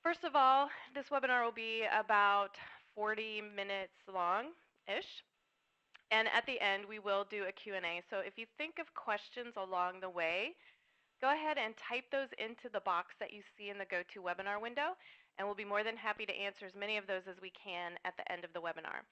First of all, this webinar will be about 40 minutes long-ish. And at the end, we will do a Q&A. So if you think of questions along the way, go ahead and type those into the box that you see in the GoToWebinar window, and we'll be more than happy to answer as many of those as we can at the end of the webinar.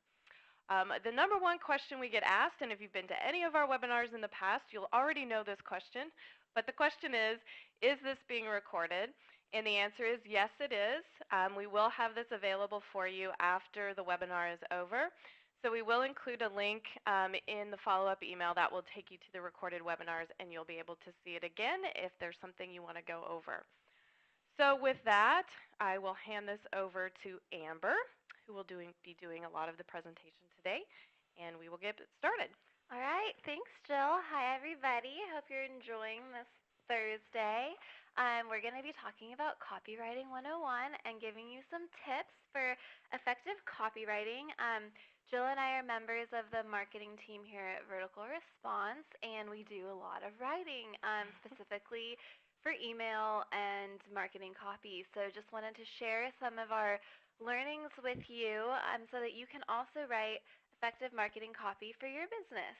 The number one question we get asked, and if you've been to any of our webinars in the past, you'll already know this question, but the question is this being recorded? And the answer is yes, it is. We will have this available for you after the webinar is over. So we will include a link in the follow-up email that will take you to the recorded webinars, and you'll be able to see it again if there's something you want to go over. So with that, I will hand this over to Amber, who will be doing a lot of the presentation today, and we will get started. All right, thanks, Jill. Hi, everybody. Hope you're enjoying this Thursday. We're going to be talking about Copywriting 101 and giving you some tips for effective copywriting. Jill and I are members of the marketing team here at Vertical Response, and we do a lot of writing, specifically for email and marketing copy. So just wanted to share some of our learnings with you so that you can also write effective marketing copy for your business.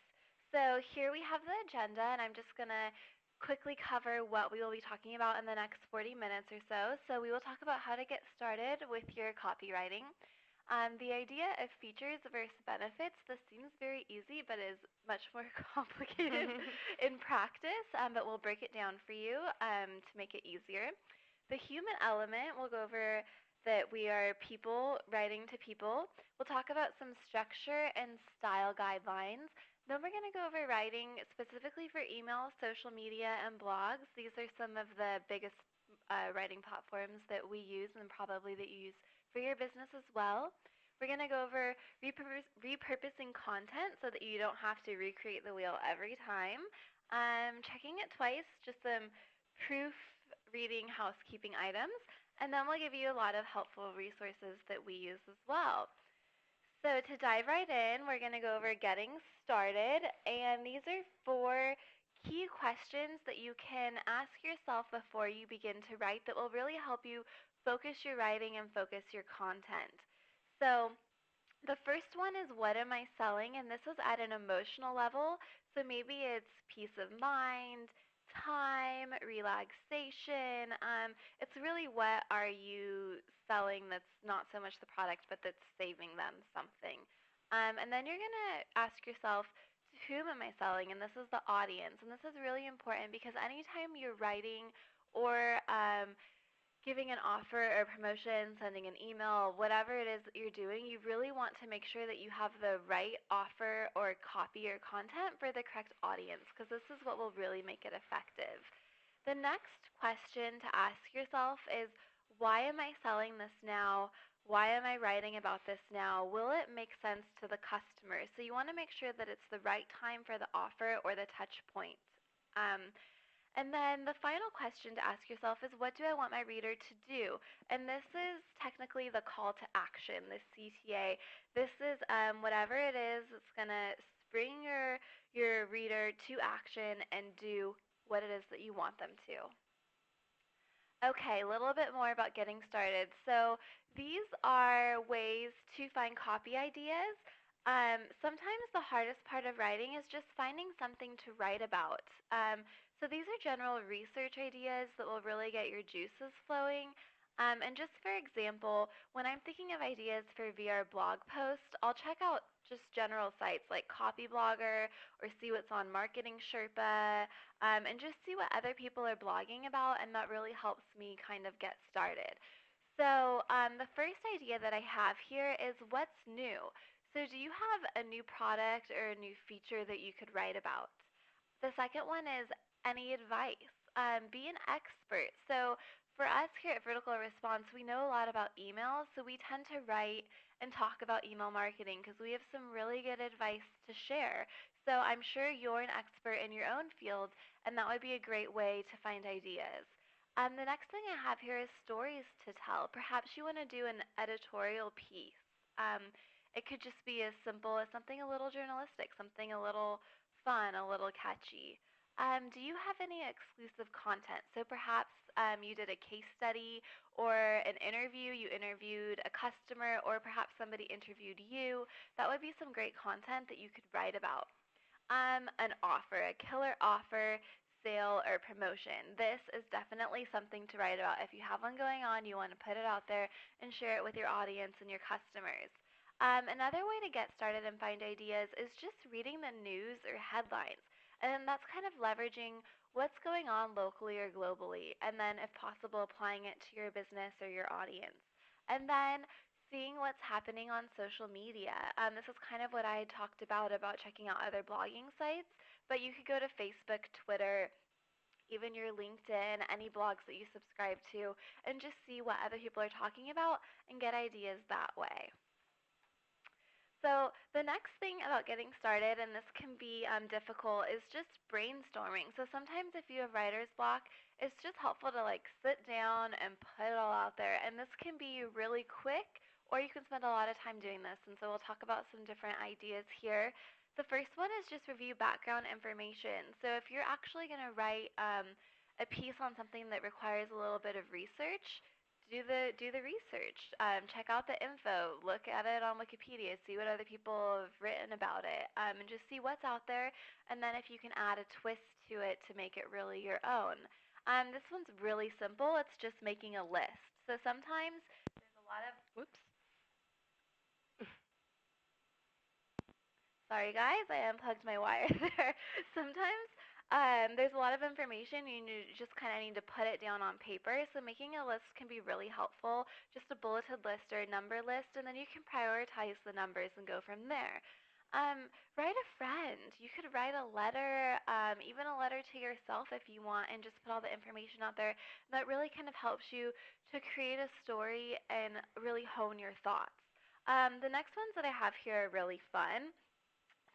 So here we have the agenda, and I'm just going to quickly cover what we will be talking about in the next 40 minutes or so. So we will talk about how to get started with your copywriting. The idea of features versus benefits, this seems very easy, but is much more complicated in practice, but we'll break it down for you to make it easier. The human element, we'll go over that we are people writing to people. We'll talk about some structure and style guidelines. Then we're going to go over writing specifically for email, social media, and blogs. These are some of the biggest writing platforms that we use and probably that you use for your business as well. We're going to go over repurposing content so that you don't have to recreate the wheel every time. Checking it twice, just some proofreading housekeeping items. And then we'll give you a lot of helpful resources that we use as well. So to dive right in, we're going to go over getting started, and these are 4 key questions that you can ask yourself before you begin to write that will really help you focus your writing and focus your content. So the first one is, what am I selling? And this is at an emotional level, so maybe it's peace of mind, time, relaxation. It's really, what are you selling that's not so much the product, but that's saving them something. And then you're going to ask yourself, to whom am I selling? And this is the audience. And this is really important because anytime you're writing or giving an offer or promotion, sending an email, whatever it is that you're doing, you really want to make sure that you have the right offer or copy or content for the correct audience, because this is what will really make it effective. The next question to ask yourself is, why am I selling this now? Why am I writing about this now? Will it make sense to the customer? So you want to make sure that it's the right time for the offer or the touch point. And then the final question to ask yourself is, what do I want my reader to do? And this is technically the call to action, the CTA. This is whatever it is that's going to bring your reader to action and do what it is that you want them to. Okay, a little bit more about getting started. So these are ways to find copy ideas. Sometimes the hardest part of writing is just finding something to write about. So these are general research ideas that will really get your juices flowing. And just for example, when I'm thinking of ideas for VR blog posts, I'll check out just general sites like Copyblogger or see what's on Marketing Sherpa, and just see what other people are blogging about, and that really helps me kind of get started. So the first idea that I have here is, what's new? So do you have a new product or a new feature that you could write about? The second one is, any advice? Be an expert. So for us here at Vertical Response, we know a lot about email, so we tend to write and talk about email marketing because we have some really good advice to share. So I'm sure you're an expert in your own field, and that would be a great way to find ideas. The next thing I have here is stories to tell. Perhaps you want to do an editorial piece. It could just be as simple as something a little journalistic, something a little fun, a little catchy. Do you have any exclusive content? So perhaps you did a case study or an interview, you interviewed a customer, or perhaps somebody interviewed you. That would be some great content that you could write about. An offer, a killer offer, sale, or promotion. This is definitely something to write about. If you have one going on, you want to put it out there and share it with your audience and your customers. Another way to get started and find ideas is just reading the news or headlines. And that's kind of leveraging what's going on locally or globally, and then, if possible, applying it to your business or your audience. And then seeing what's happening on social media. This is kind of what I talked about checking out other blogging sites, but you could go to Facebook, Twitter, even your LinkedIn, any blogs that you subscribe to, and just see what other people are talking about and get ideas that way. So the next thing about getting started, and this can be difficult, is just brainstorming. So sometimes if you have writer's block, it's just helpful to sit down and put it all out there. And this can be really quick, or you can spend a lot of time doing this. And so we'll talk about some different ideas here. The first one is just review background information. So if you're actually going to write a piece on something that requires a little bit of research, do the research. Check out the info. Look at it on Wikipedia. See what other people have written about it, and just see what's out there. And then if you can add a twist to it to make it really your own. This one's really simple. It's just making a list. So sometimes there's a lot of Sorry guys, I unplugged my wire there. Sometimes there's a lot of information, and you just kind of need to put it down on paper. So making a list can be really helpful, just a bulleted list or a number list, and then you can prioritize the numbers and go from there. Write a friend. You could write a letter, even a letter to yourself if you want, and just put all the information out there. That really kind of helps you to create a story and really hone your thoughts. The next ones that I have here are really fun.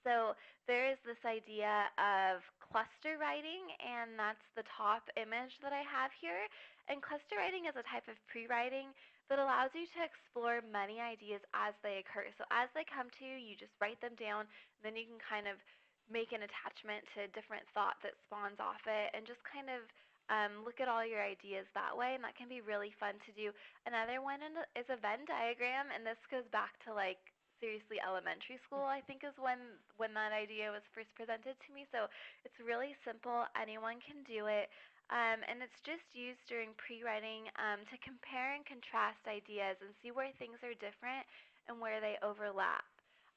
So there is this idea of cluster writing, and that's the top image that I have here. And cluster writing is a type of pre-writing that allows you to explore many ideas as they occur. So as they come to you, you just write them down, then you can kind of make an attachment to a different thought that spawns off it, and just kind of look at all your ideas that way, and that can be really fun to do. Another one is a Venn diagram, and this goes back to seriously elementary school, I think, is when that idea was first presented to me. So it's really simple. Anyone can do it. And it's just used during pre-writing to compare and contrast ideas and see where things are different and where they overlap.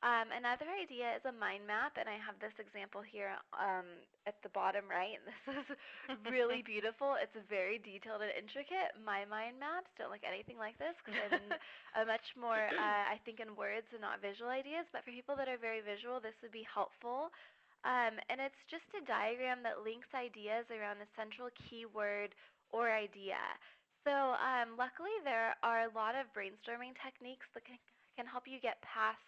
Another idea is a mind map, and I have this example here at the bottom right. And this is really beautiful. It's very detailed and intricate. My mind maps don't look anything like this because I'm much more, I think, in words and not visual ideas. But for people that are very visual, this would be helpful. And it's just a diagram that links ideas around a central keyword or idea. So luckily, there are a lot of brainstorming techniques that can help you get past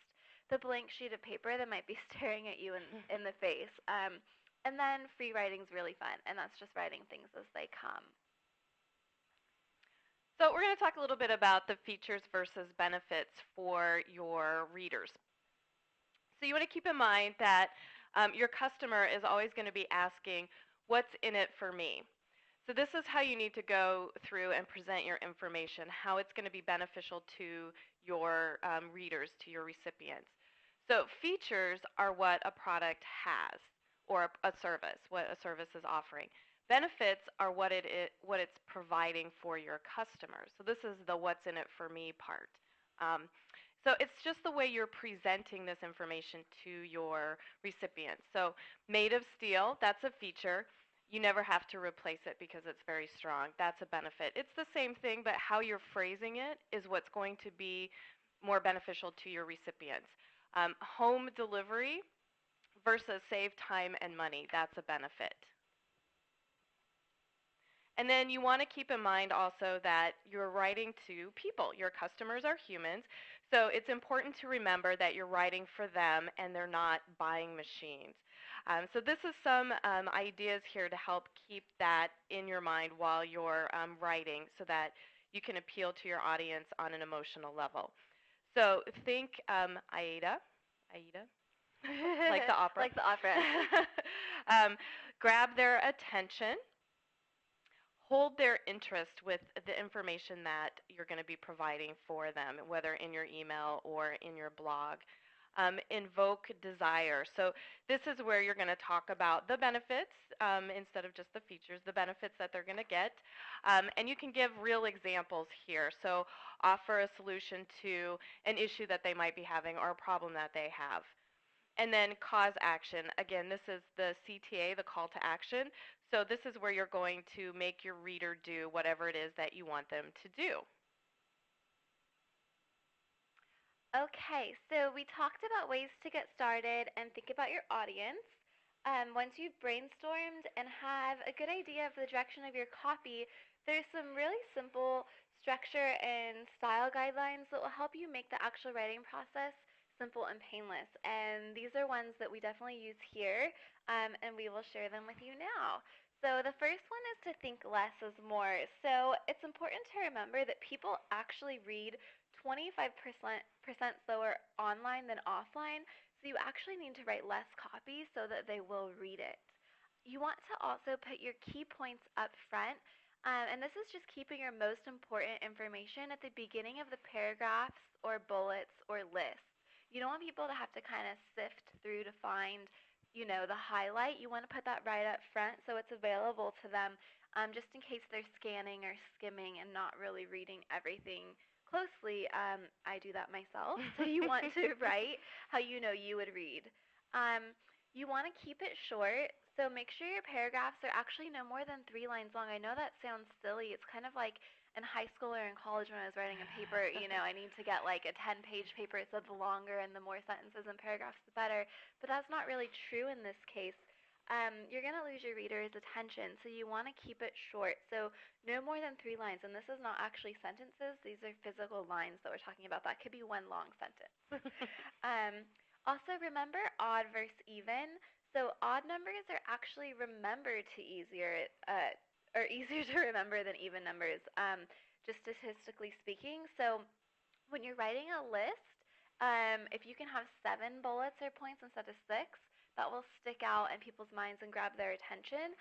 the blank sheet of paper that might be staring at you in the face. And then free writing is really fun, and that's just writing things as they come. So we're going to talk a little bit about the features versus benefits for your readers. So you want to keep in mind that your customer is always going to be asking, what's in it for me? So this is how you need to go through and present your information, how it's going to be beneficial to your readers, to your recipients. So features are what a product has, or a service, what a service is offering. Benefits are what it's providing for your customers. So this is the what's in it for me part. So it's just the way you're presenting this information to your recipients. So made of steel, that's a feature. You never have to replace it because it's very strong. That's a benefit. It's the same thing, but how you're phrasing it is what's going to be more beneficial to your recipients. Home delivery versus save time and money, that's a benefit. And then you want to keep in mind also that you're writing to people. Your customers are humans, so it's important to remember that you're writing for them and they're not buying machines. So this is some ideas here to help keep that in your mind while you're writing so that you can appeal to your audience on an emotional level. So think Aida, like the opera. Like the opera. Grab their attention, hold their interest with the information that you're going to be providing for them, whether in your email or in your blog. Invoke Desire. So this is where you're going to talk about the benefits instead of just the features, the benefits that they're going to get. And you can give real examples here. So offer a solution to an issue that they might be having or a problem that they have. And then cause action. Again, this is the CTA, the call to action. So this is where you're going to make your reader do whatever it is that you want them to do. Okay, so we talked about ways to get started and think about your audience. Once you've brainstormed and have a good idea of the direction of your copy, there's some really simple structure and style guidelines that will help you make the actual writing process simple and painless. And these are ones that we definitely use here, and we will share them with you now. So the first one is to think less is more. So it's important to remember that people actually read 25% slower online than offline, so you actually need to write less copy so that they will read it. You want to also put your key points up front, and this is just keeping your most important information at the beginning of the paragraphs or bullets or lists. You don't want people to have to kind of sift through to find, the highlight. You want to put that right up front so it's available to them, just in case they're scanning or skimming and not really reading everything closely. I do that myself. So you want to write how you know you would read. You want to keep it short, so make sure your paragraphs are actually no more than 3 lines long. I know that sounds silly. It's kind of like in high school or in college when I was writing a paper, I need to get like a 10-page paper, so the longer and the more sentences and paragraphs, the better. But that's not really true in this case. You're going to lose your reader's attention, so you want to keep it short. So no more than 3 lines, and this is not actually sentences. These are physical lines that we're talking about. That could be one long sentence. Also, remember odd versus even. So odd numbers are actually remembered to easier to remember than even numbers, just statistically speaking. So when you're writing a list, if you can have 7 bullets or points instead of 6, that will stick out in people's minds and grab their attention.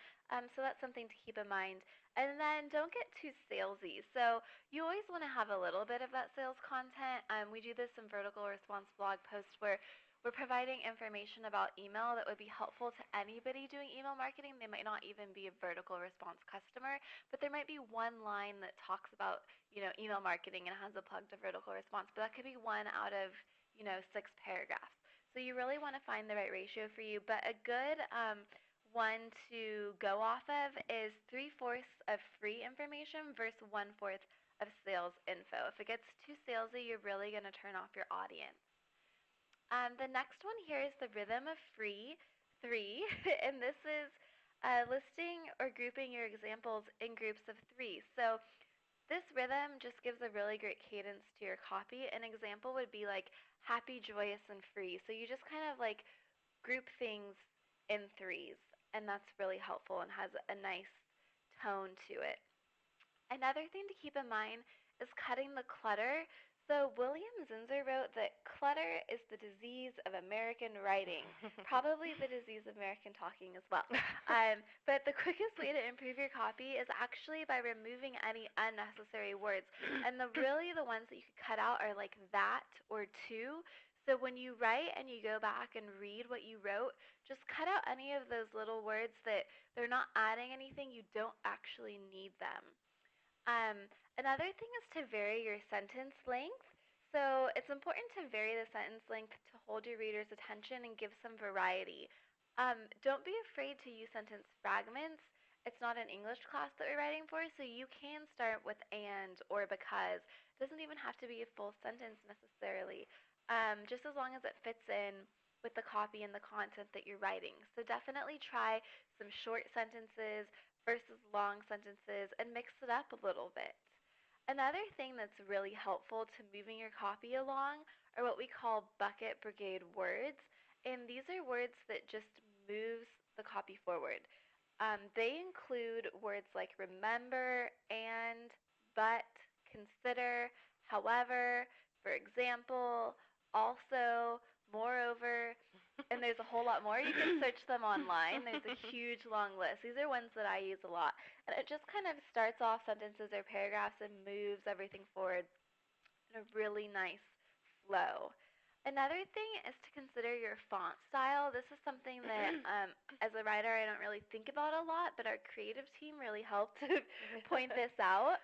So that's something to keep in mind. And then don't get too salesy. So you always want to have a little bit of that sales content. We do this in vertical response blog posts where we're providing information about email that would be helpful to anybody doing email marketing. They might not even be a vertical response customer, but there might be one line that talks about, email marketing and has a plug to vertical response. But that could be 1 out of, 6 paragraphs. So you really want to find the right ratio for you. But a good one to go off of is 3/4 of free information versus 1/4 of sales info. If it gets too salesy, you're really going to turn off your audience. The next one here is the rhythm of 3, and this is listing or grouping your examples in groups of 3. So this rhythm just gives a really great cadence to your copy. An example would be like happy, joyous, and free. So you just kind of like group things in 3s, and that's really helpful and has a nice tone to it. Another thing to keep in mind is cutting the clutter. So William Zinsser wrote that clutter is the disease of American writing, probably the disease of American talking as well. But the quickest way to improve your copy is actually by removing any unnecessary words. And the ones that you could cut out are like that or to. So when you write and you go back and read what you wrote, just cut out any of those little words that they're not adding anything, you don't actually need them. Another thing is to vary your sentence length. So it's important to vary the sentence length to hold your reader's attention and give some variety. Don't be afraid to use sentence fragments. It's not an English class that we're writing for, so you can start with and or because. It doesn't even have to be a full sentence necessarily, just as long as it fits in with the copy and the content that you're writing. So definitely try some short sentences versus long sentences and mix it up a little bit. Another thing that's really helpful to moving your copy along are what we call bucket brigade words, and these are words that just moves the copy forward. They include words like remember, and, but, consider, however, for example, also, moreover. and there's a whole lot more. You can search them online. There's a huge long list. These are ones that I use a lot. And it just kind of starts off sentences or paragraphs and moves everything forward in a really nice flow. Another thing is to consider your font style. This is something that, as a writer, I don't really think about a lot, but our creative team really helped to point this out,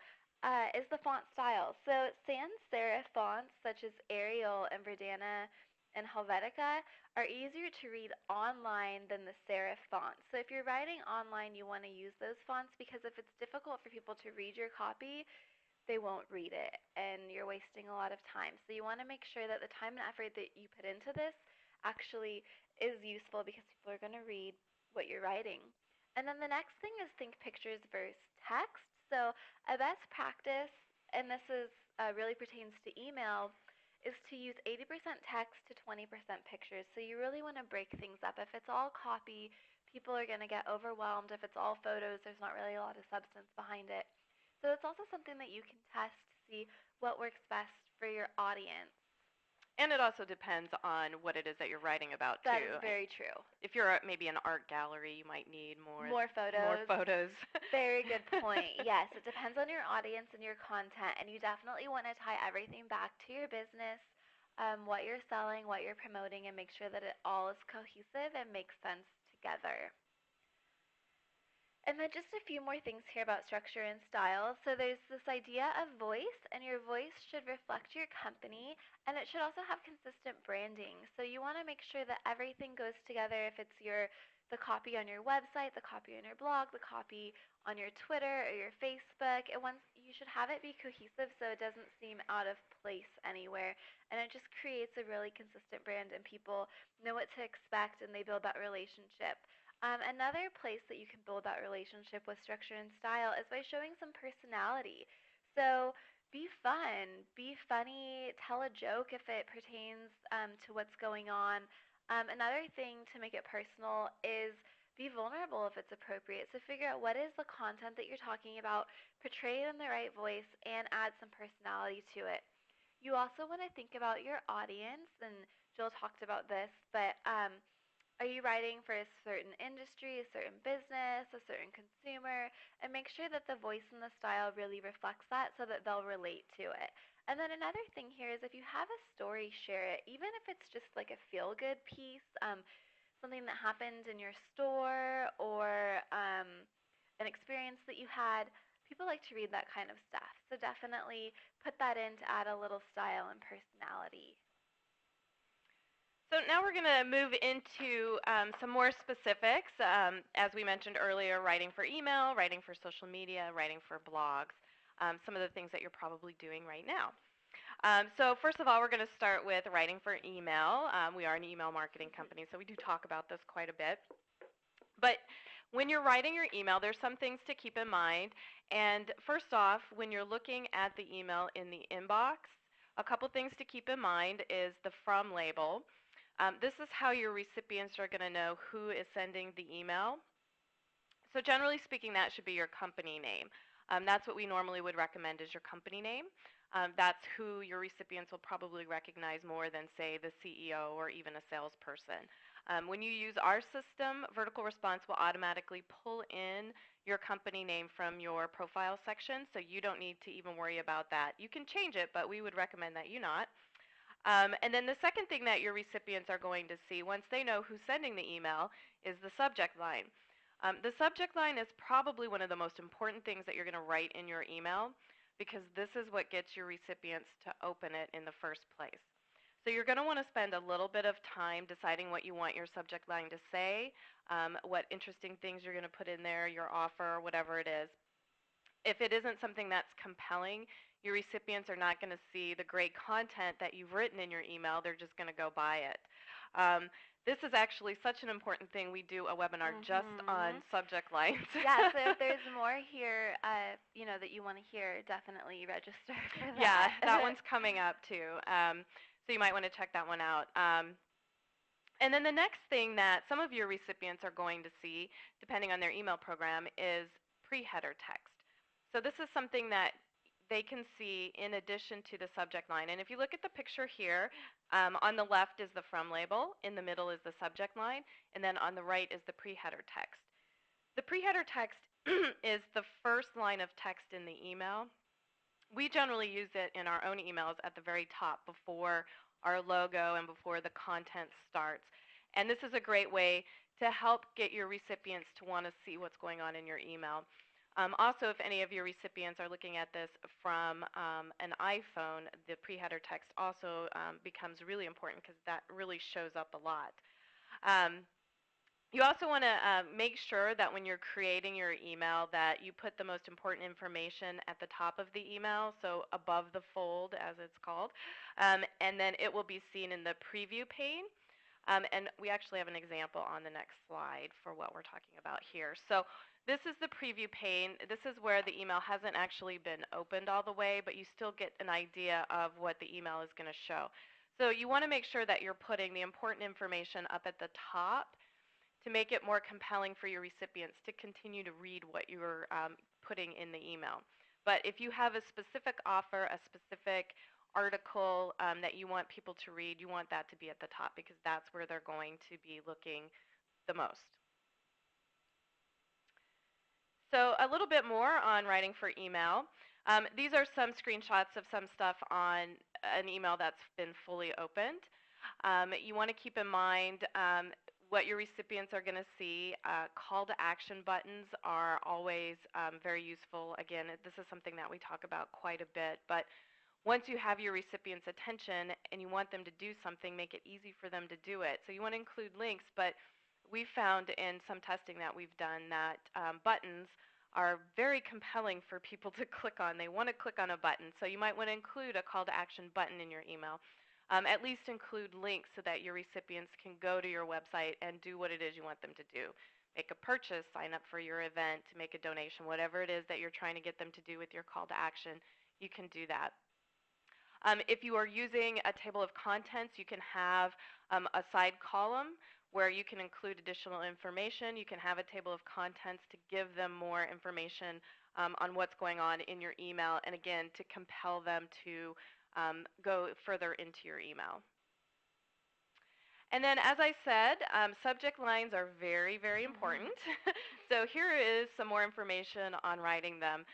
is the font style. So sans serif fonts such as Arial and Verdana and Helvetica are easier to read online than the serif fonts. So if you're writing online, you want to use those fonts because if it's difficult for people to read your copy, they won't read it and you're wasting a lot of time. So you want to make sure that the time and effort that you put into this actually is useful because people are going to read what you're writing. And then the next thing is think pictures versus text. So a best practice, and this is really pertains to email, is to use 80% text to 20% pictures. So you really want to break things up. If it's all copy, people are going to get overwhelmed. If it's all photos, there's not really a lot of substance behind it. So it's also something that you can test to see what works best for your audience. And it also depends on what it is that you're writing about, too. That is very true. If you're maybe an art gallery, you might need more photos. More photos. Very good point. Yes, it depends on your audience and your content, and you definitely want to tie everything back to your business, what you're selling, what you're promoting, and make sure that it all is cohesive and makes sense together. And then just a few more things here about structure and style. So there's this idea of voice, and your voice should reflect your company, and it should also have consistent branding. So you want to make sure that everything goes together. If it's the copy on your website, the copy on your blog, the copy on your Twitter or your Facebook, you should have it be cohesive so it doesn't seem out of place anywhere. And it just creates a really consistent brand, and people know what to expect, and they build that relationship. Another place that you can build that relationship with structure and style is by showing some personality. So be fun, be funny, tell a joke if it pertains to what's going on. Another thing to make it personal is be vulnerable if it's appropriate. So figure out what is the content that you're talking about, portray it in the right voice, and add some personality to it. You also want to think about your audience, and Jill talked about this, but are you writing for a certain industry, a certain business, a certain consumer? And make sure that the voice and the style really reflects that so that they'll relate to it. And then another thing here is if you have a story, share it. Even if it's just like a feel-good piece, something that happened in your store or an experience that you had, people like to read that kind of stuff. So definitely put that in to add a little style and personality. So now we're going to move into some more specifics. As we mentioned earlier, writing for email, writing for social media, writing for blogs, some of the things that you're probably doing right now. So first of all, we're going to start with writing for email. We are an email marketing company, so we do talk about this quite a bit. But when you're writing your email, there's some things to keep in mind. And first off, when you're looking at the email in the inbox, a couple things to keep in mind is the from label. This is how your recipients are going to know who is sending the email. So generally speaking, that should be your company name. That's what we normally would recommend is your company name. That's who your recipients will probably recognize more than, say, the CEO or even a salesperson. When you use our system, Vertical Response will automatically pull in your company name from your profile section, so you don't need to even worry about that. You can change it, but we would recommend that you not. And then the second thing that your recipients are going to see once they know who's sending the email is the subject line. The subject line is probably one of the most important things that you're going to write in your email because this is what gets your recipients to open it in the first place. So you're going to want to spend a little bit of time deciding what you want your subject line to say, what interesting things you're going to put in there, your offer, whatever it is. If it isn't something that's compelling, your recipients are not going to see the great content that you've written in your email. They're just going to go buy it. This is actually such an important thing. We do a webinar just on subject lines. Yeah, so if there's more here, that you want to hear, definitely register for that. Yeah, that one's coming up too. So you might want to check that one out. And then the next thing that some of your recipients are going to see, depending on their email program, is pre-header text. So this is something that they can see in addition to the subject line. And if you look at the picture here, on the left is the from label, in the middle is the subject line, and then on the right is the pre-header text. The pre-header text is the first line of text in the email. We generally use it in our own emails at the very top before our logo and before the content starts. And this is a great way to help get your recipients to want to see what's going on in your email. Also, if any of your recipients are looking at this from an iPhone, the pre-header text also becomes really important because that really shows up a lot. You also want to make sure that when you're creating your email that you put the most important information at the top of the email, so above the fold as it's called, and then it will be seen in the preview pane. And we actually have an example on the next slide for what we're talking about here. So this is the preview pane. This is where the email hasn't actually been opened all the way, but you still get an idea of what the email is going to show. So you want to make sure that you're putting the important information up at the top to make it more compelling for your recipients to continue to read what you're putting in the email. But if you have a specific offer, a specific article that you want people to read, you want that to be at the top because that's where they're going to be looking the most. So a little bit more on writing for email. These are some screenshots of some stuff on an email that's been fully opened. You want to keep in mind what your recipients are going to see. Call to action buttons are always very useful. Again, this is something that we talk about quite a bit, but once you have your recipient's attention and you want them to do something, make it easy for them to do it. So you want to include links, but we found in some testing that we've done that buttons are very compelling for people to click on. They want to click on a button, so you might want to include a call to action button in your email. At least include links so that your recipients can go to your website and do what it is you want them to do. Make a purchase, sign up for your event, make a donation, whatever it is that you're trying to get them to do with your call to action, you can do that. If you are using a table of contents, you can have a side column where you can include additional information. You can have a table of contents to give them more information on what's going on in your email, and again, to compel them to go further into your email. And then, as I said, subject lines are very, very important. So here is some more information on writing them.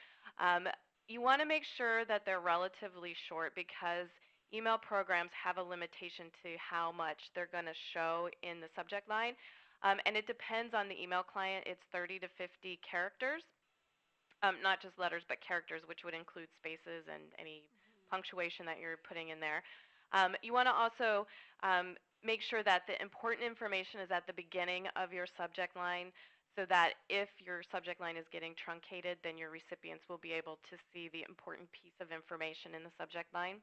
You want to make sure that they're relatively short because email programs have a limitation to how much they're going to show in the subject line. And it depends on the email client. It's 30 to 50 characters, not just letters, but characters, which would include spaces and any punctuation that you're putting in there. You want to also make sure that the important information is at the beginning of your subject line so that if your subject line is getting truncated, then your recipients will be able to see the important piece of information in the subject line.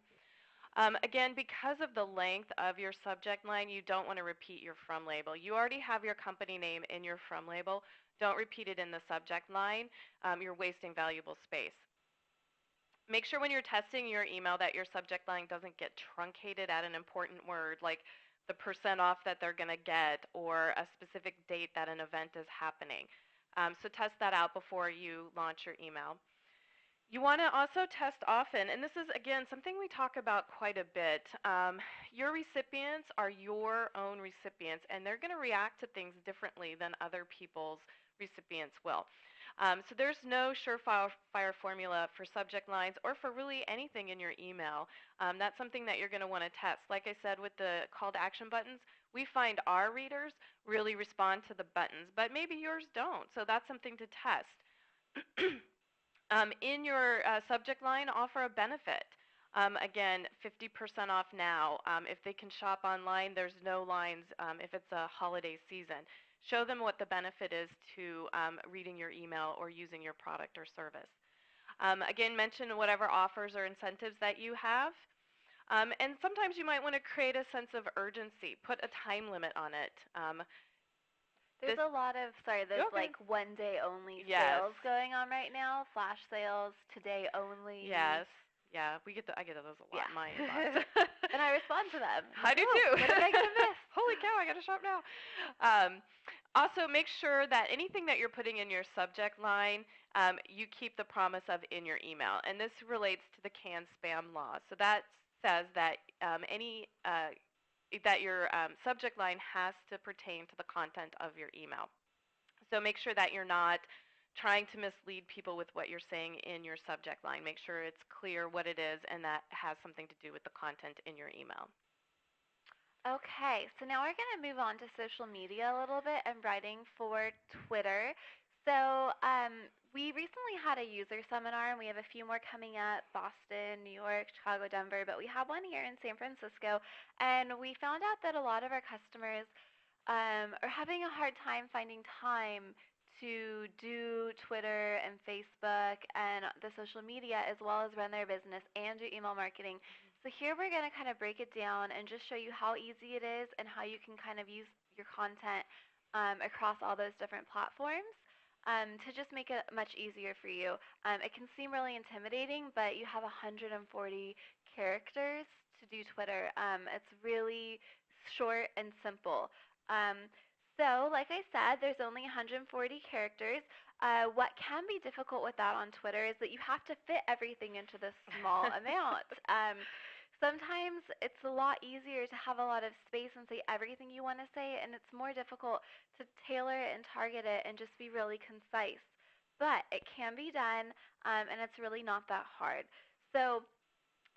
Again, because of the length of your subject line, you don't want to repeat your from label. You already have your company name in your from label. Don't repeat it in the subject line. You're wasting valuable space. Make sure when you're testing your email that your subject line doesn't get truncated at an important word like the % off that they're going to get or a specific date that an event is happening. So test that out before you launch your email. You want to also test often, and this is, again, something we talk about quite a bit. Your recipients are your own recipients, and they're going to react to things differently than other people's recipients will. So there's no surefire formula for subject lines or for really anything in your email. That's something that you're going to want to test. Like I said with the call to action buttons, we find our readers really respond to the buttons, but maybe yours don't. So that's something to test. In your subject line, offer a benefit. Again, 50% off now. If they can shop online, there's no lines if it's a holiday season. Show them what the benefit is to reading your email or using your product or service. Again, mention whatever offers or incentives that you have. And sometimes you might want to create a sense of urgency. Put a time limit on it. There's a lot of, like one-day only sales going on right now. Flash sales, today only. Yes. Yeah, I get those a lot in my inbox. And I respond to them. I do too. What did I miss? Holy cow, I got to shop now. Also, make sure that anything that you're putting in your subject line, you keep the promise of in your email. And this relates to the CAN spam law. So that says that that your subject line has to pertain to the content of your email. So make sure that you're not trying to mislead people with what you're saying in your subject line. Make sure it's clear what it is and that has something to do with the content in your email. Okay, so now we're going to move on to social media a little bit and writing for Twitter. So we recently had a user seminar, and we have a few more coming up: Boston, New York, Chicago, Denver, but we have one here in San Francisco. And we found out that a lot of our customers are having a hard time finding time to do Twitter and Facebook and the social media, as well as run their business and do email marketing. So here we're going to kind of break it down and just show you how easy it is and how you can kind of use your content across all those different platforms to just make it much easier for you. It can seem really intimidating, but you have 140 characters to do Twitter. It's really short and simple. So, like I said, there's only 140 characters. What can be difficult with that on Twitter is that you have to fit everything into this small amount. Sometimes it's a lot easier to have a lot of space and say everything you want to say, and it's more difficult to tailor it and target it and just be really concise. But it can be done, and it's really not that hard. So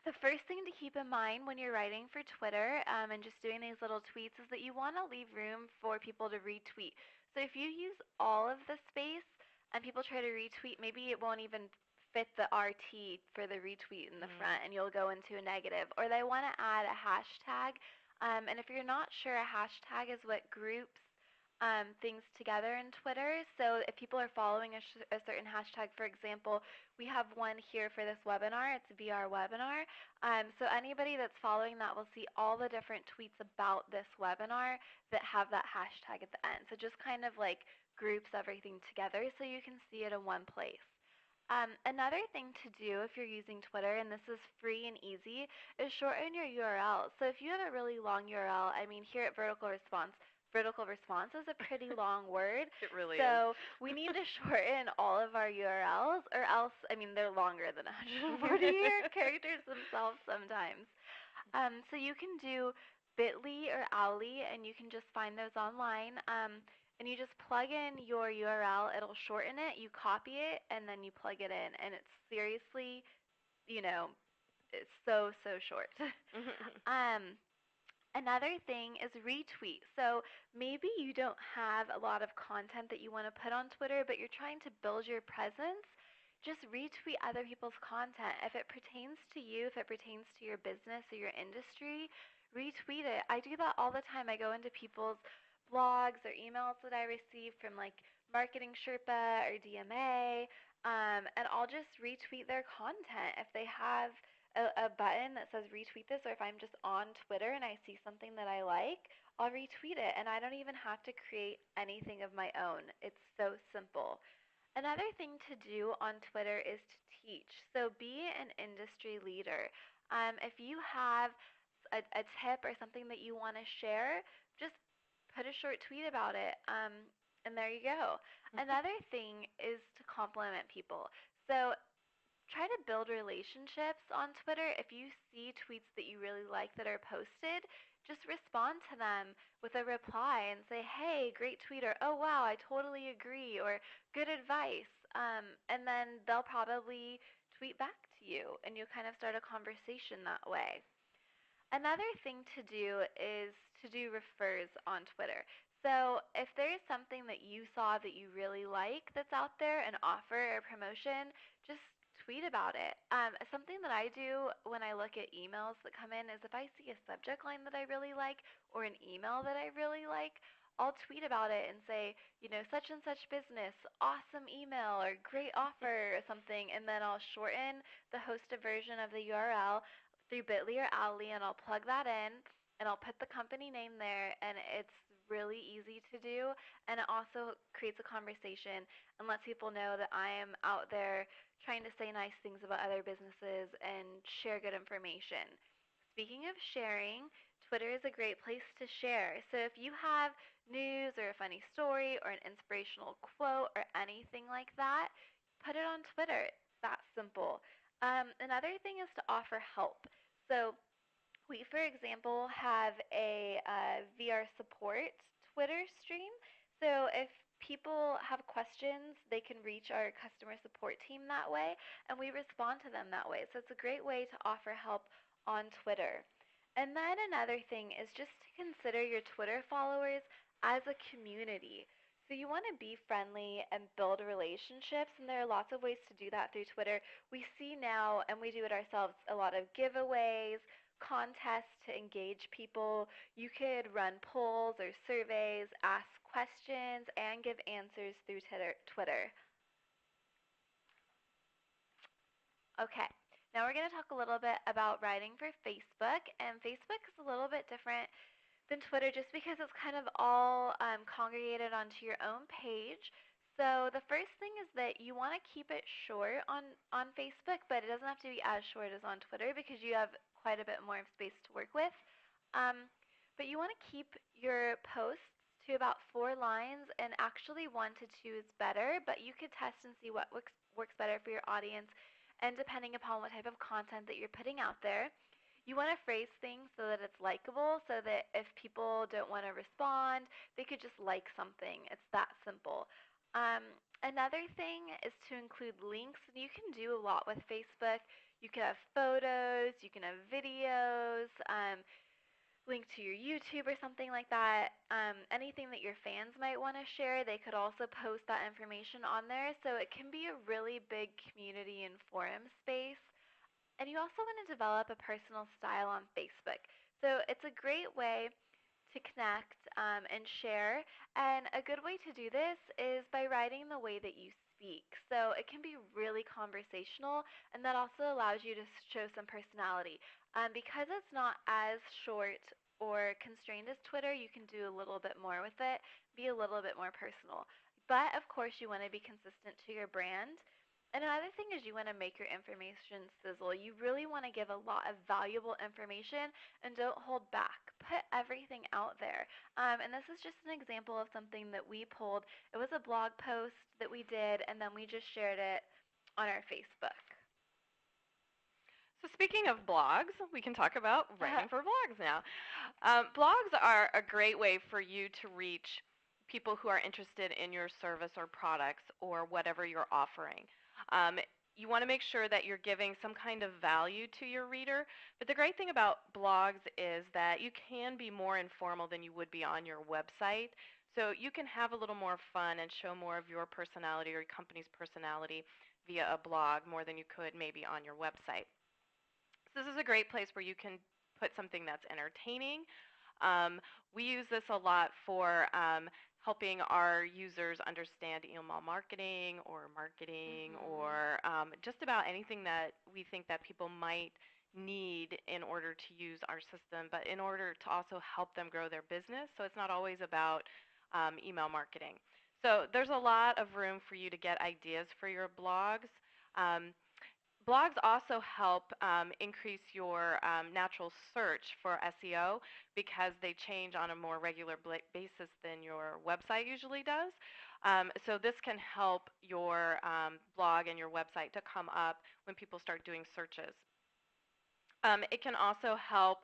the first thing to keep in mind when you're writing for Twitter and just doing these little tweets is that you want to leave room for people to retweet. So if you use all of the space and people try to retweet, maybe it won't even fit the RT for the retweet in the front, and you'll go into a negative. Or they want to add a hashtag, and if you're not sure, a hashtag is what groups things together in Twitter. So if people are following a certain hashtag, for example, we have one here for this webinar. It's VR webinar. So anybody that's following that will see all the different tweets about this webinar that have that hashtag at the end. So just kind of like groups everything together so you can see it in one place. Another thing to do if you're using Twitter, and this is free and easy, is shorten your URL. So if you have a really long URL, I mean, here at vertical response is a pretty long word. It really is. So we need to shorten all of our URLs, or else, I mean, they're longer than 140 characters themselves sometimes. So you can do bit.ly or owly, and you can just find those online. And you just plug in your URL. It'll shorten it. You copy it, and then you plug it in. And it's seriously, it's so short. Another thing is retweet. So maybe you don't have a lot of content that you want to put on Twitter, but you're trying to build your presence. Just retweet other people's content. If it pertains to you, if it pertains to your business or your industry, retweet it. I do that all the time. I go into people's blogs or emails that I receive from like Marketing Sherpa or DMA, and I'll just retweet their content. If they have a button that says retweet this, or if I'm just on Twitter and I see something that I like, I'll retweet it, and I don't even have to create anything of my own. It's so simple. Another thing to do on Twitter is to teach. So be an industry leader. If you have a tip or something that you want to share, just put a short tweet about it, and there you go. Another thing is to compliment people. So try to build relationships on Twitter. If you see tweets that you really like that are posted, just respond to them with a reply and say, hey, great tweet, or oh, wow, I totally agree, or good advice. And then they'll probably tweet back to you, and you'll kind of start a conversation that way. Another thing to do is to do refers on Twitter. So if there's something that you saw that you really like that's out there, an offer or promotion, just tweet about it. Something that I do when I look at emails that come in is if I see a subject line that I really like or an email that I really like, I'll tweet about it and say, such and such business, awesome email or great offer or something, and then I'll shorten the hosted version of the URL through bit.ly or owly, and I'll plug that in, and I'll put the company name there, and it's really easy to do, and it also creates a conversation and lets people know that I am out there trying to say nice things about other businesses and share good information. Speaking of sharing, Twitter is a great place to share. So if you have news or a funny story or an inspirational quote or anything like that, put it on Twitter. It's that simple. Another thing is to offer help. So we, for example, have a VR support Twitter stream. So if people have questions, they can reach our customer support team that way, and we respond to them that way. So it's a great way to offer help on Twitter. And then another thing is just to consider your Twitter followers as a community. So you want to be friendly and build relationships, and there are lots of ways to do that through Twitter. We see now, and we do it ourselves, a lot of giveaways, contests to engage people. You could run polls or surveys, ask questions, and give answers through Twitter. Okay, now we're going to talk a little bit about writing for Facebook, and Facebook is a little bit different than Twitter just because it's kind of all congregated onto your own page. So the first thing is that you want to keep it short on Facebook, but it doesn't have to be as short as on Twitter because you have quite a bit more space to work with. But you want to keep your posts to about 4 lines, and actually 1 to 2 is better, but you could test and see what works better for your audience, and depending upon what type of content that you're putting out there. You want to phrase things so that it's likable, so that if people don't want to respond, they could just like something. It's that simple. Another thing is to include links, and you can do a lot with Facebook. You can have photos, you can have videos, link to your YouTube or something like that. Anything that your fans might want to share, they could also post that information on there. So it can be a really big community and forum space. And you also want to develop a personal style on Facebook. So it's a great way to connect and share. And a good way to do this is by writing the way that you speak. So it can be really conversational, and that also allows you to show some personality. Because it's not as short or constrained as Twitter, you can do a little bit more with it, be a little bit more personal. But of course, you want to be consistent to your brand. And another thing is you want to make your information sizzle. You really want to give a lot of valuable information and don't hold back. Put everything out there. And this is just an example of something that we pulled. It was a blog post that we did, and then we just shared it on our Facebook. So speaking of blogs, we can talk about writing for blogs now. Blogs are a great way for you to reach people who are interested in your service or products or whatever you're offering. You want to make sure that you're giving some kind of value to your reader. But the great thing about blogs is that you can be more informal than you would be on your website. So you can have a little more fun and show more of your personality or your company's personality via a blog more than you could maybe on your website. So this is a great place where you can put something that's entertaining. We use this a lot for helping our users understand email marketing or marketing or just about anything that we think that people might need in order to use our system, but in order to also help them grow their business. So it's not always about email marketing. So there's a lot of room for you to get ideas for your blogs. Blogs also help increase your natural search for SEO because they change on a more regular basis than your website usually does. So this can help your blog and your website to come up when people start doing searches. It can also help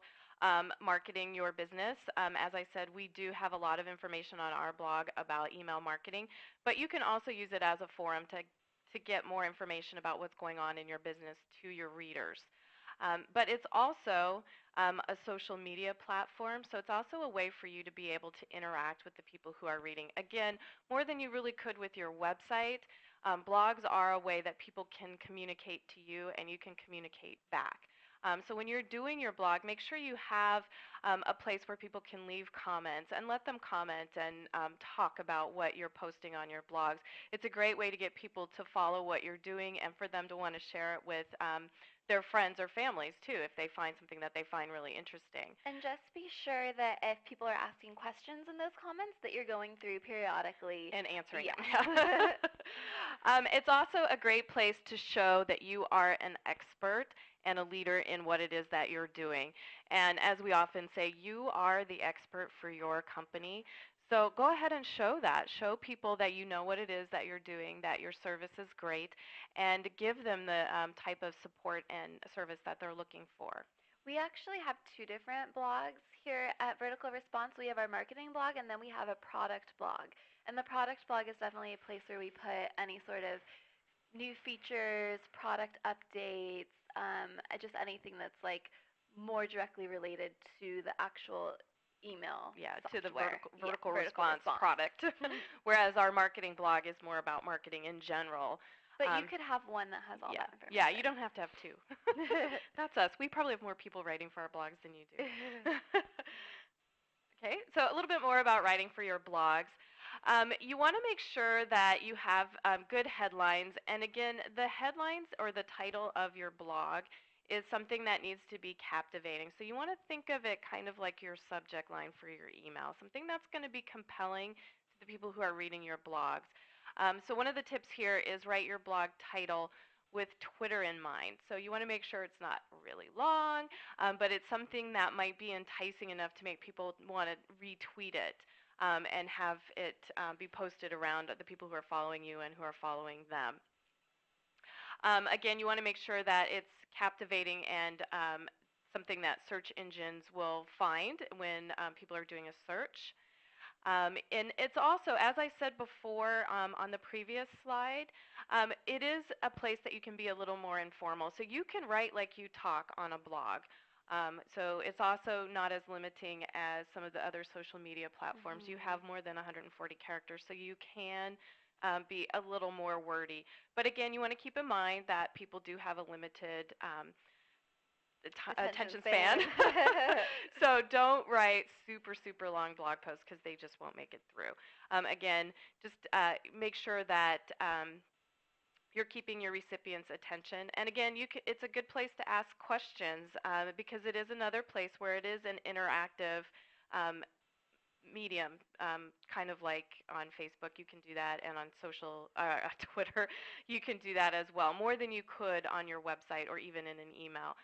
marketing your business. As I said, we do have a lot of information on our blog about email marketing, but you can also use it as a forum to get more information about what's going on in your business to your readers. But it's also a social media platform, so it's also a way for you to be able to interact with the people who are reading. Again, more than you really could with your website, blogs are a way that people can communicate to you and you can communicate back. So when you're doing your blog, make sure you have a place where people can leave comments and let them comment and talk about what you're posting on your blogs. It's a great way to get people to follow what you're doing and for them to want to share it with their friends or families too if they find something that they find really interesting. And just be sure that if people are asking questions in those comments that you're going through periodically and answering them. It's also a great place to show that you are an expert and a leader in what it is that you're doing. And as we often say, you are the expert for your company. So go ahead and show that. Show people that you know what it is that you're doing, that your service is great, and give them the type of support and service that they're looking for. We actually have two different blogs here at Vertical Response. We have our marketing blog, and then we have a product blog. And the product blog is definitely a place where we put any sort of new features, product updates, just anything that's like more directly related to the actual email to the software. vertical response product. Whereas our marketing blog is more about marketing in general. But you could have one that has all that information. Yeah, you don't have to have two. That's us. We probably have more people writing for our blogs than you do. Okay, so a little bit more about writing for your blogs. You want to make sure that you have good headlines. And again, the headlines or the title of your blog is something that needs to be captivating. So you want to think of it kind of like your subject line for your email, something that's going to be compelling to the people who are reading your blogs. So one of the tips here is write your blog title with Twitter in mind. So you want to make sure it's not really long, but it's something that might be enticing enough to make people want to retweet it and have it be posted around the people who are following you and who are following them. Again, you want to make sure that it's captivating and something that search engines will find when people are doing a search. And it's also, as I said before on the previous slide, it is a place that you can be a little more informal. So you can write like you talk on a blog. So it's also not as limiting as some of the other social media platforms. You have more than 140 characters, so you can be a little more wordy. But again, you want to keep in mind that people do have a limited attention span. So don't write super, super long blog posts because they just won't make it through. Again, just make sure that you're keeping your recipient's attention. And again, it's a good place to ask questions because it is another place where it is an interactive medium, kind of like on Facebook you can do that, and on Twitter you can do that as well, more than you could on your website or even in an email.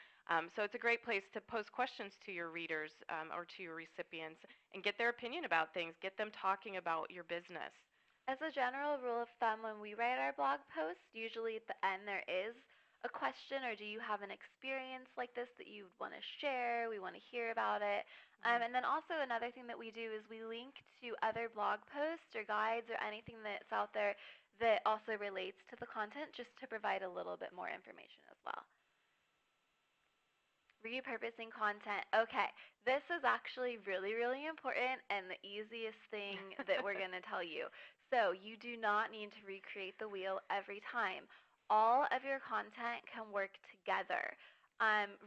So it's a great place to pose questions to your readers or to your recipients and get their opinion about things, get them talking about your business. As a general rule of thumb, when we write our blog posts, usually at the end there is a question, or do you have an experience like this that you want to share? We want to hear about it. And then also another thing that we do is we link to other blog posts or guides or anything that's out there that also relates to the content, just to provide a little bit more information as well. Repurposing content. Okay, this is actually really, really important and the easiest thing that we're going to tell you. So you do not need to recreate the wheel every time. All of your content can work together.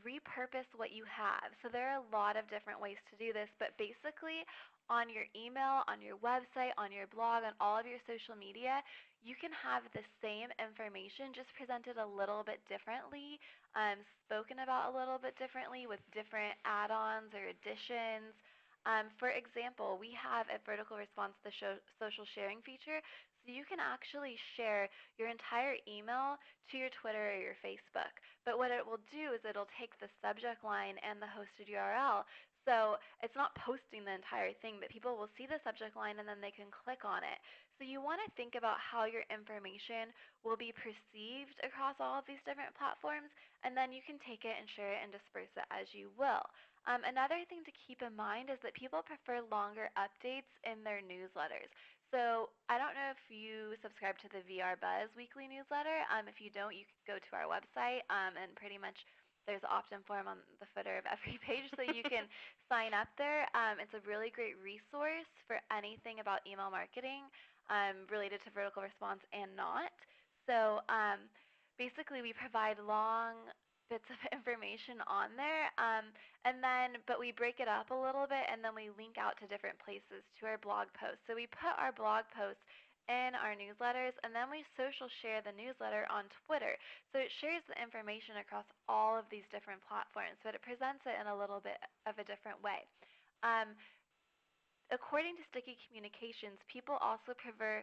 Repurpose what you have. So there are a lot of different ways to do this, but basically on your email, on your website, on your blog, on all of your social media, you can have the same information just presented a little bit differently, spoken about a little bit differently with different add-ons or additions. For example, we have at Vertical Response the social sharing feature, so you can actually share your entire email to your Twitter or your Facebook. But what it will do is it'll take the subject line and the hosted URL. So it's not posting the entire thing, but people will see the subject line and then they can click on it. So you want to think about how your information will be perceived across all of these different platforms, and then you can take it and share it and disperse it as you will. Another thing to keep in mind is that people prefer longer updates in their newsletters. So I don't know if you subscribe to the VR Buzz weekly newsletter. If you don't, you can go to our website and pretty much there's an opt-in form on the footer of every page so you can sign up there. It's a really great resource for anything about email marketing related to vertical response and not. So basically we provide long bits of information on there, but we break it up a little bit, and then we link out to different places to our blog posts. So we put our blog posts in our newsletters, and then we social share the newsletter on Twitter. So it shares the information across all of these different platforms, but it presents it in a little bit of a different way. According to Sticky Communications, people also prefer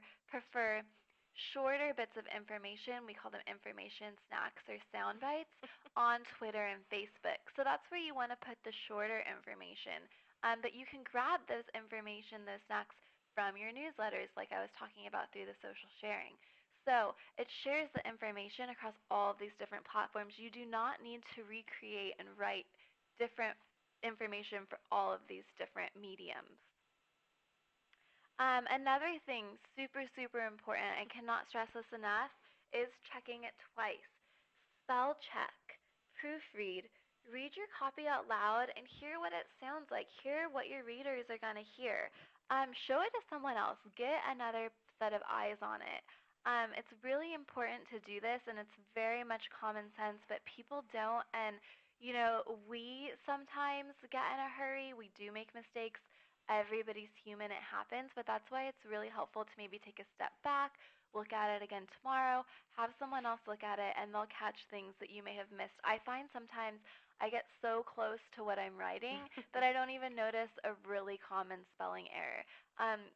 shorter bits of information. We call them information snacks or sound bites on Twitter and Facebook. So that's where you want to put the shorter information. But you can grab those information, those snacks, from your newsletters, like I was talking about through the social sharing. So it shares the information across all of these different platforms. You do not need to recreate and write different information for all of these different mediums. Another thing, super, super important, I cannot stress this enough, is checking it twice. Spell check, proofread, read your copy out loud, and hear what it sounds like. Hear what your readers are going to hear. Show it to someone else. Get another set of eyes on it. It's really important to do this, and it's very much common sense, but people don't. And, we sometimes get in a hurry. We do make mistakes. Everybody's human, it happens, but that's why it's really helpful to maybe take a step back, look at it again tomorrow, have someone else look at it, and they'll catch things that you may have missed. I find sometimes I get so close to what I'm writing that I don't even notice a really common spelling error.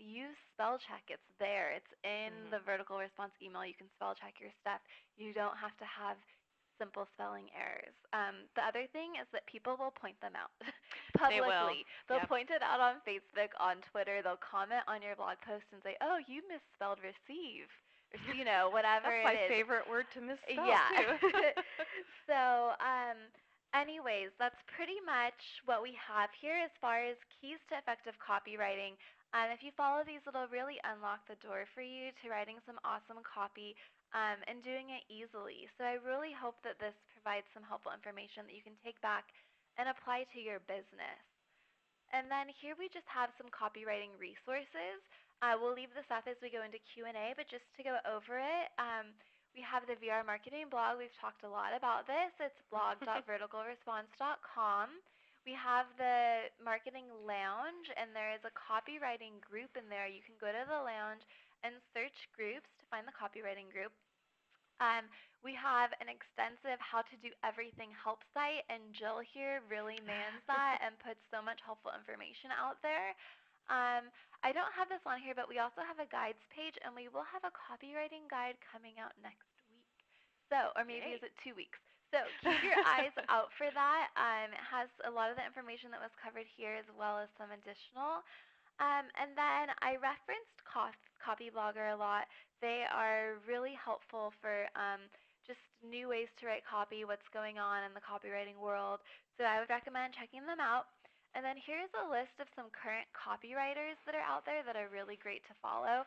Use spell check. It's there. It's in the vertical response email. You can spell check your stuff. You don't have to have simple spelling errors. The other thing is that people will point them out publicly. They'll point it out on Facebook, on Twitter. They'll comment on your blog post and say, "Oh, you misspelled receive." Or, whatever That's my it is. favorite word to misspell, yeah. too. So, anyways, that's pretty much what we have here as far as keys to effective copywriting. If you follow these, it'll really unlock the door for you to writing some awesome copy and doing it easily. So I really hope that this provides some helpful information that you can take back and apply to your business. And then here we just have some copywriting resources. We'll leave this up as we go into Q&A, but just to go over it, we have the VR marketing blog. We've talked a lot about this. It's blog.verticalresponse.com. We have the marketing lounge, and there is a copywriting group in there. You can go to the lounge and search groups to find the copywriting group. We have an extensive how to do everything help site, and Jill here really mans that and puts so much helpful information out there. I don't have this on here, but we also have a guides page, and we will have a copywriting guide coming out next week. So, or maybe is it 2 weeks? So keep your eyes out for that. It has a lot of the information that was covered here as well as some additional. And then I referenced Copyblogger a lot. They are really helpful for just new ways to write copy, what's going on in the copywriting world. So I would recommend checking them out. And then here's a list of some current copywriters that are out there that are really great to follow.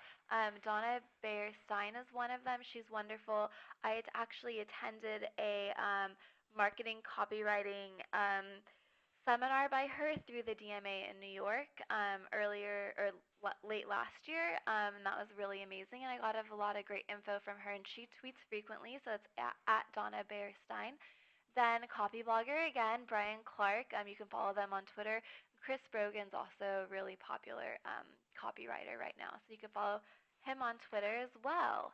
Donna Bayer-Stein is one of them. She's wonderful. I had actually attended a marketing copywriting seminar by her through the DMA in New York late last year, and that was really amazing, and I got a lot of great info from her, and she tweets frequently, so it's at Donna Bayer-Stein. Then Copyblogger, again, Brian Clark, you can follow them on Twitter. Chris Brogan's also a really popular copywriter right now, so you can follow him on Twitter as well.